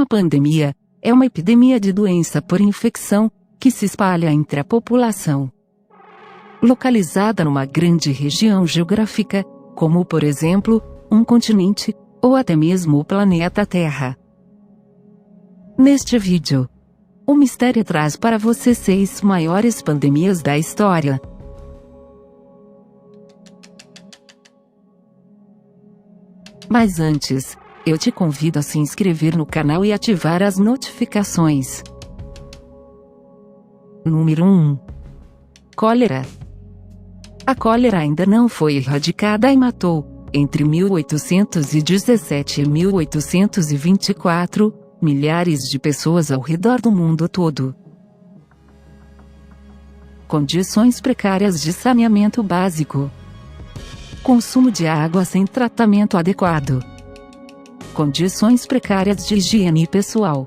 pandemia é uma epidemia de doença por infecção que se espalha entre a população. Localizada numa grande região geográfica, como por exemplo, um continente, ou até mesmo o planeta Terra. Neste vídeo, o Mistério traz para você 6 maiores pandemias da história. Mas antes, eu te convido a se inscrever no canal e ativar as notificações. Número 1. Cólera. A cólera ainda não foi erradicada e matou, entre 1817 e 1824, milhares de pessoas ao redor do mundo todo. Condições precárias de saneamento básico. Consumo de água sem tratamento adequado. Condições precárias de higiene pessoal.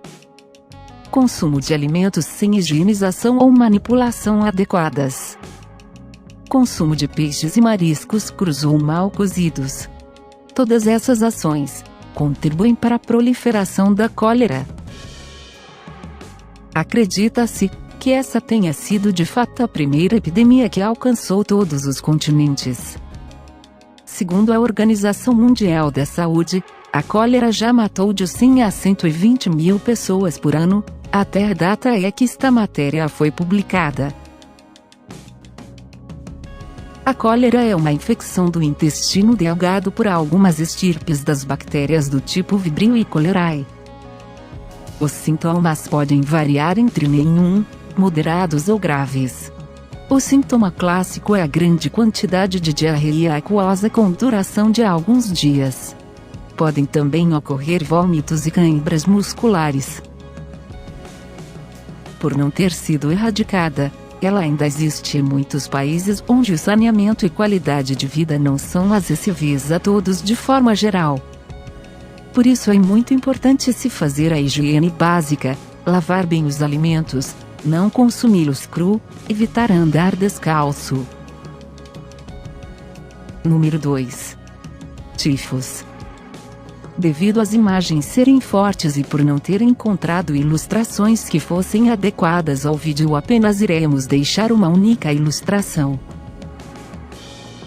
Consumo de alimentos sem higienização ou manipulação adequadas. Consumo de peixes e mariscos crus ou mal cozidos. Todas essas ações contribuem para a proliferação da cólera. Acredita-se que essa tenha sido de fato a primeira epidemia que alcançou todos os continentes. Segundo a Organização Mundial da Saúde, a cólera já matou de 100 a 120 mil pessoas por ano, até a data em que esta matéria foi publicada. A cólera é uma infecção do intestino delgado por algumas estirpes das bactérias do tipo Vibrio e Cholerae. Os sintomas podem variar entre nenhum, moderados ou graves. O sintoma clássico é a grande quantidade de diarreia aquosa com duração de alguns dias. Podem também ocorrer vômitos e câimbras musculares. Por não ter sido erradicada, ela ainda existe em muitos países onde o saneamento e qualidade de vida não são acessíveis a todos de forma geral. Por isso é muito importante se fazer a higiene básica, lavar bem os alimentos, não consumi-los cru, evitar andar descalço. Número 2. Tifos. Devido às imagens serem fortes e por não ter encontrado ilustrações que fossem adequadas ao vídeo, apenas iremos deixar uma única ilustração.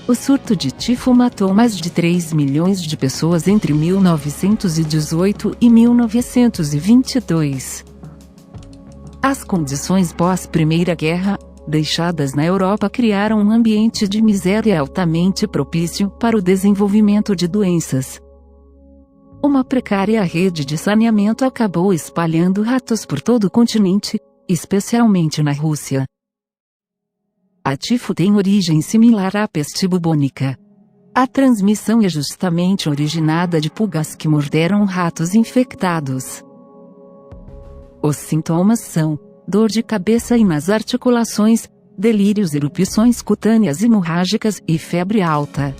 O surto de tifo matou mais de 3 milhões de pessoas entre 1918 e 1922. As condições pós-Primeira Guerra, deixadas na Europa, criaram um ambiente de miséria altamente propício para o desenvolvimento de doenças. Uma precária rede de saneamento acabou espalhando ratos por todo o continente, especialmente na Rússia. A tifo tem origem similar à peste bubônica. A transmissão é justamente originada de pulgas que morderam ratos infectados. Os sintomas são dor de cabeça e nas articulações, delírios, erupções cutâneas hemorrágicas e febre alta.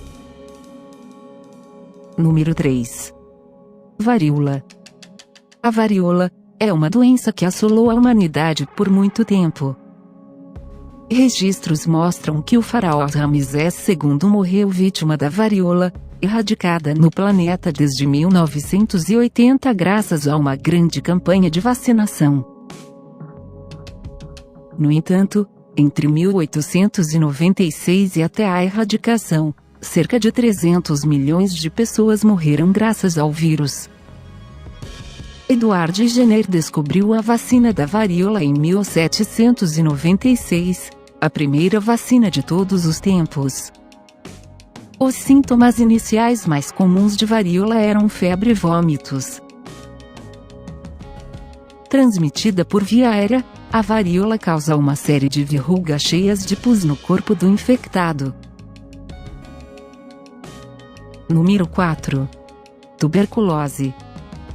Número 3. Varíola. A varíola é uma doença que assolou a humanidade por muito tempo. Registros mostram que o faraó Ramsés II morreu vítima da varíola, erradicada no planeta desde 1980 graças a uma grande campanha de vacinação. No entanto, entre 1896 e até a erradicação, cerca de 300 milhões de pessoas morreram graças ao vírus. Edward Jenner descobriu a vacina da varíola em 1796, a primeira vacina de todos os tempos. Os sintomas iniciais mais comuns de varíola eram febre e vômitos. Transmitida por via aérea, a varíola causa uma série de verrugas cheias de pus no corpo do infectado. Número 4. Tuberculose.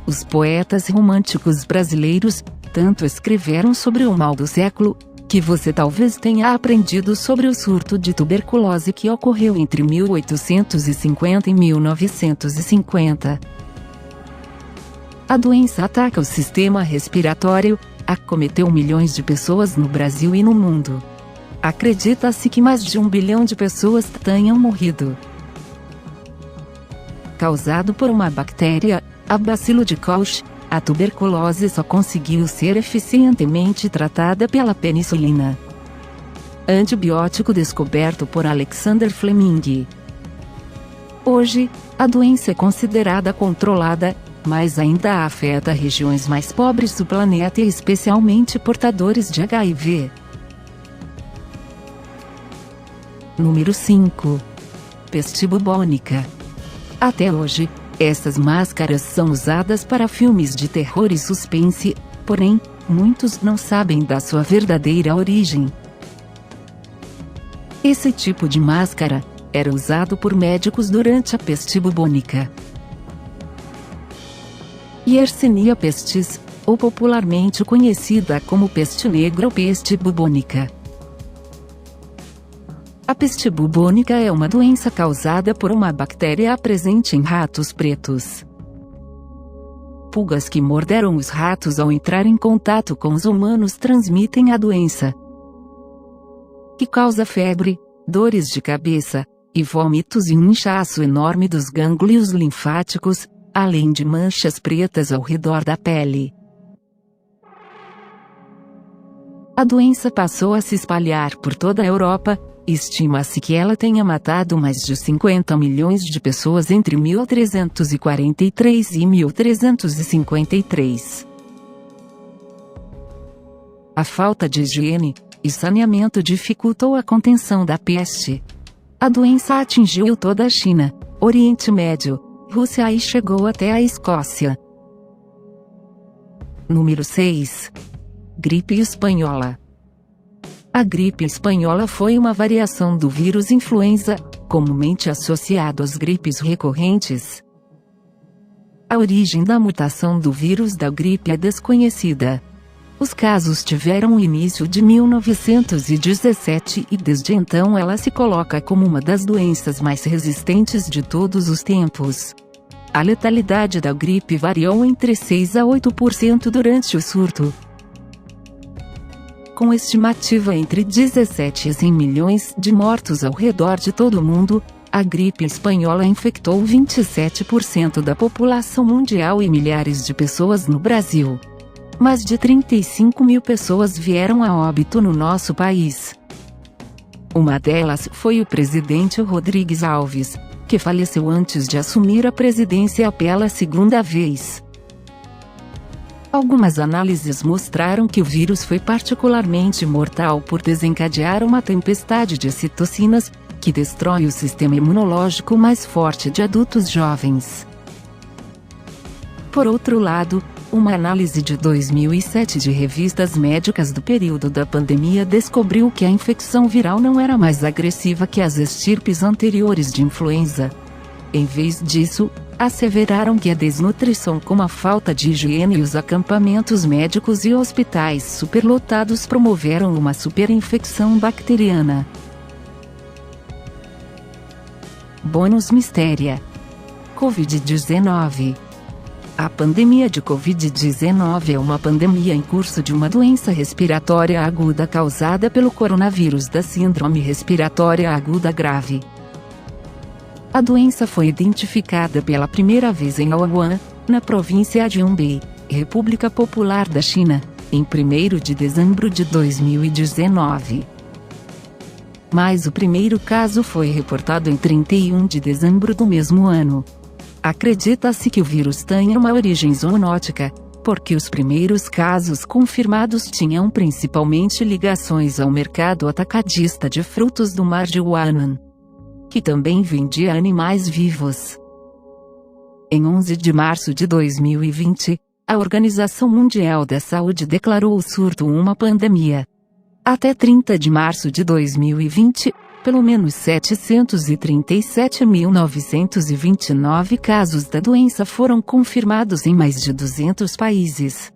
Os poetas românticos brasileiros tanto escreveram sobre o mal do século, que você talvez tenha aprendido sobre o surto de tuberculose que ocorreu entre 1850 e 1950. A doença ataca o sistema respiratório, acometeu milhões de pessoas no Brasil e no mundo. Acredita-se que mais de 1 bilhão de pessoas tenham morrido. Causado por uma bactéria, a Bacilo de Koch, A tuberculose só conseguiu ser eficientemente tratada pela penicilina, antibiótico descoberto por Alexander Fleming. Hoje, a doença é considerada controlada, mas ainda afeta regiões mais pobres do planeta e especialmente portadores de HIV. Número 5. Peste bubônica. Até hoje, essas máscaras são usadas para filmes de terror e suspense, porém, muitos não sabem da sua verdadeira origem. Esse tipo de máscara era usado por médicos durante a peste bubônica. Yersinia pestis, ou popularmente conhecida como peste negra ou peste bubônica. A peste bubônica é uma doença causada por uma bactéria presente em ratos pretos. Pulgas que morderam os ratos ao entrar em contato com os humanos transmitem a doença, que causa febre, dores de cabeça, e vômitos e um inchaço enorme dos gânglios linfáticos, além de manchas pretas ao redor da pele. A doença passou a se espalhar por toda a Europa. Estima-se que ela tenha matado mais de 50 milhões de pessoas entre 1343 e 1353. A falta de higiene e saneamento dificultou a contenção da peste. A doença atingiu toda a China, Oriente Médio, Rússia e chegou até a Escócia. Número 6. Gripe espanhola. A gripe espanhola foi uma variação do vírus influenza, comumente associado às gripes recorrentes. A origem da mutação do vírus da gripe é desconhecida. Os casos tiveram início de 1917 e desde então ela se coloca como uma das doenças mais resistentes de todos os tempos. A letalidade da gripe variou entre 6 a 8% durante o surto, com estimativa entre 17 e 100 milhões de mortos ao redor de todo o mundo. A gripe espanhola infectou 27% da população mundial e milhares de pessoas no Brasil. Mais de 35 mil pessoas vieram a óbito no nosso país. Uma delas foi o presidente Rodrigues Alves, que faleceu antes de assumir a presidência pela segunda vez. Algumas análises mostraram que o vírus foi particularmente mortal por desencadear uma tempestade de citocinas, que destrói o sistema imunológico mais forte de adultos jovens. Por outro lado, uma análise de 2007 de revistas médicas do período da pandemia descobriu que a infecção viral não era mais agressiva que as estirpes anteriores de influenza. Em vez disso, asseveraram que a desnutrição, como a falta de higiene e os acampamentos médicos e hospitais superlotados promoveram uma superinfecção bacteriana. Bônus Mistéria. Covid-19. A pandemia de Covid-19 é uma pandemia em curso de uma doença respiratória aguda causada pelo coronavírus da Síndrome Respiratória Aguda Grave. A doença foi identificada pela primeira vez em Wuhan, na província de Hubei, República Popular da China, em 1º de dezembro de 2019. Mas o primeiro caso foi reportado em 31 de dezembro do mesmo ano. Acredita-se que o vírus tenha uma origem zoonótica, porque os primeiros casos confirmados tinham principalmente ligações ao mercado atacadista de frutos do mar de Wuhan, que também vendia animais vivos. Em 11 de março de 2020, a Organização Mundial da Saúde declarou o surto uma pandemia. Até 30 de março de 2020, pelo menos 737.929 casos da doença foram confirmados em mais de 200 países.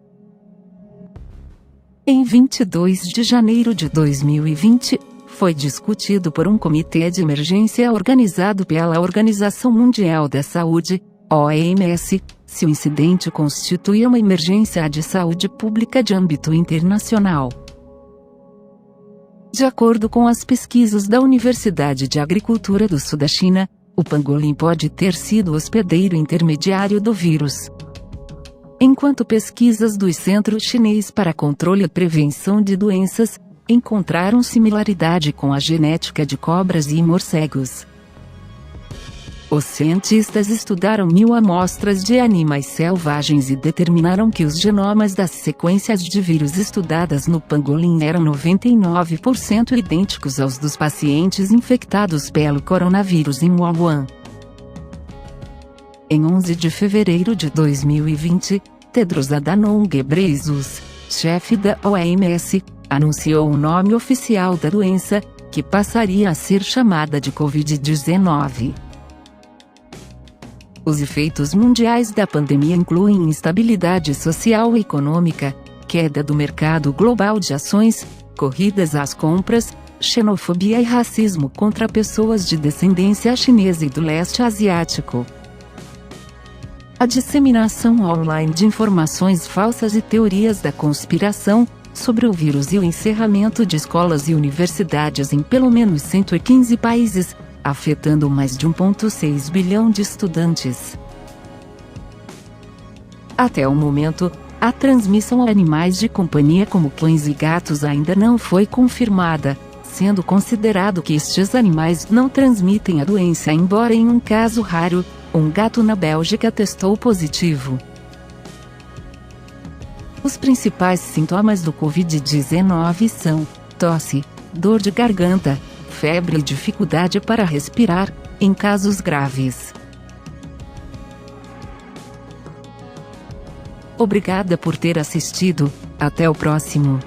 Em 22 de janeiro de 2020, foi discutido por um comitê de emergência organizado pela Organização Mundial da Saúde, OMS, se o incidente constituía uma emergência de saúde pública de âmbito internacional. De acordo com as pesquisas da Universidade de Agricultura do Sul da China, o pangolim pode ter sido o hospedeiro intermediário do vírus. enquanto pesquisas do Centro Chinês para Controle e Prevenção de Doenças encontraram similaridade com a genética de cobras e morcegos. Os cientistas estudaram 1.000 amostras de animais selvagens e determinaram que os genomas das sequências de vírus estudadas no pangolim eram 99% idênticos aos dos pacientes infectados pelo coronavírus em Wuhan. Em 11 de fevereiro de 2020, Tedros Adhanom Ghebreyesus, chefe da OMS, anunciou o nome oficial da doença, que passaria a ser chamada de Covid-19. Os efeitos mundiais da pandemia incluem instabilidade social e econômica, queda do mercado global de ações, corridas às compras, xenofobia e racismo contra pessoas de descendência chinesa e do leste asiático. A disseminação online de informações falsas e teorias da conspiração sobre o vírus e o encerramento de escolas e universidades em pelo menos 115 países, afetando mais de 1,6 bilhão de estudantes. Até o momento, a transmissão a animais de companhia como cães e gatos ainda não foi confirmada, sendo considerado que estes animais não transmitem a doença, embora em um caso raro, um gato na Bélgica testou positivo. Os principais sintomas do Covid-19 são tosse, dor de garganta, febre e dificuldade para respirar, em casos graves. Obrigada por ter assistido, até o próximo.